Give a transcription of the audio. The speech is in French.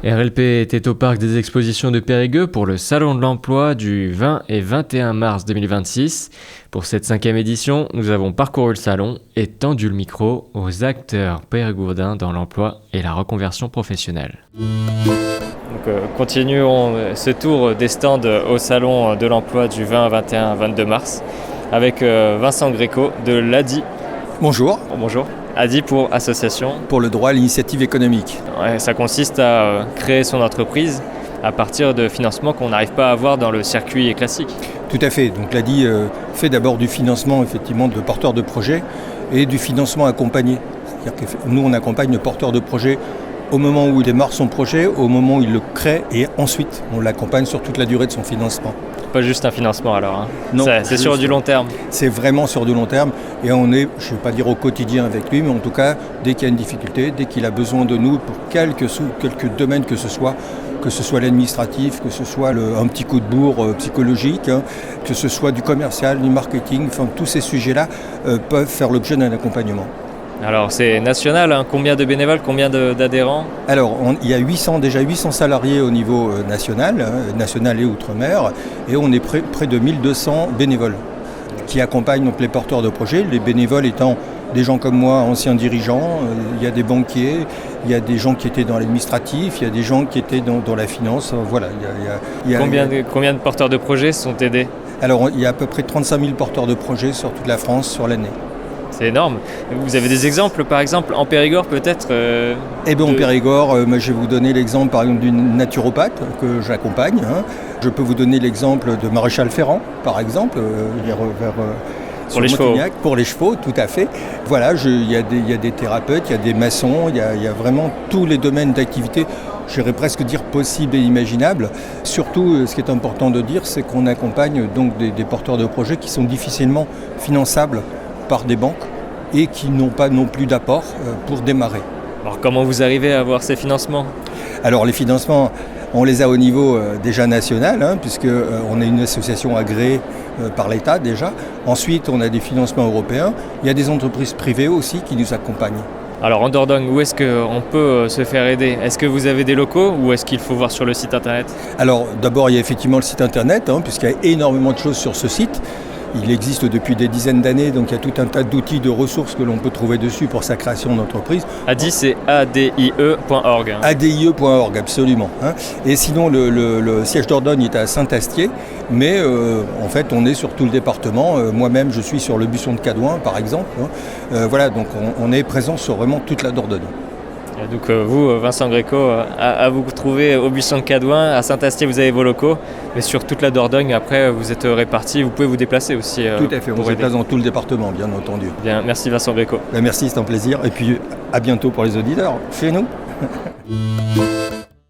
RLP était au parc des expositions de Périgueux pour le Salon de l'Emploi du 20 et 21 mars 2026. Pour cette 5e édition, nous avons parcouru le salon et tendu le micro aux acteurs périgourdins dans l'emploi et la reconversion professionnelle. Continuons ce tour des stands au Salon de l'Emploi du 20, 21, 22 mars avec Vincent Gréco de l'ADI. Bonjour. Bonjour. ADI pour Association pour le droit à l'initiative économique. Ouais, ça consiste à créer son entreprise à partir de financements qu'on n'arrive pas à avoir dans le circuit classique. Tout à fait. Donc l'ADI fait d'abord du financement effectivement de porteurs de projets et du financement accompagné. C'est-à-dire que nous on accompagne le porteur de projet au moment où il démarre son projet, au moment où il le crée et ensuite on l'accompagne sur toute la durée de son financement. Pas juste un financement alors, hein. Non, c'est sur du long terme. C'est vraiment sur du long terme et on est, je ne vais pas dire au quotidien avec lui, mais en tout cas, dès qu'il y a une difficulté, dès qu'il a besoin de nous pour quelques domaines que ce soit l'administratif, que ce soit un petit coup de bourre psychologique, que ce soit du commercial, du marketing, enfin tous ces sujets-là peuvent faire l'objet d'un accompagnement. Alors c'est national, hein. Combien de bénévoles, combien d'adhérents ? Alors il y a déjà 800 salariés au niveau national et outre-mer, et on est près de 1200 bénévoles qui accompagnent donc les porteurs de projets, les bénévoles étant des gens comme moi, anciens dirigeants, il y a des banquiers, il y a des gens qui étaient dans l'administratif, il y a des gens qui étaient dans la finance, voilà. Combien de porteurs de projets sont aidés ? Alors il y a à peu près 35 000 porteurs de projets sur toute la France sur l'année. C'est énorme. Vous avez des exemples, par exemple, en Périgord peut-être En Périgord, je vais vous donner l'exemple par exemple d'une naturopathe que j'accompagne. Je peux vous donner l'exemple de Maréchal Ferrand, par exemple, pour les chevaux. Pour les chevaux, tout à fait. Voilà, il y a des thérapeutes, il y a des maçons, il y a vraiment tous les domaines d'activité, j'irais presque dire possibles et imaginables. Surtout, ce qui est important de dire, c'est qu'on accompagne donc des porteurs de projets qui sont difficilement finançables par des banques et qui n'ont pas non plus d'apport pour démarrer. Alors comment vous arrivez à avoir ces financements ? Alors les financements, on les a au niveau déjà national, puisqu'on est une association agréée par l'État déjà. Ensuite, on a des financements européens. Il y a des entreprises privées aussi qui nous accompagnent. Alors en Dordogne, où est-ce qu'on peut se faire aider ? Est-ce que vous avez des locaux ou est-ce qu'il faut voir sur le site internet ? Alors d'abord, il y a effectivement le site internet, puisqu'il y a énormément de choses sur ce site. Il existe depuis des dizaines d'années, donc il y a tout un tas d'outils, de ressources que l'on peut trouver dessus pour sa création d'entreprise. ADI, c'est adie.org. Adie.org, absolument. Et sinon, le siège Dordogne est à Saint-Astier, mais en fait, on est sur tout le département. Moi-même, je suis sur le Buisson de Cadouin, par exemple. Voilà, donc on est présent sur vraiment toute la Dordogne. Et donc vous, Vincent Gréco, à vous trouver au Buisson de Cadouin, à Saint-Astier, vous avez vos locaux, mais sur toute la Dordogne, après, vous êtes répartis, vous pouvez vous déplacer aussi. Tout à fait, on se déplace dans tout le département, bien entendu. Bien, merci Vincent Gréco. Merci, c'est un plaisir, et puis à bientôt pour les auditeurs, chez nous.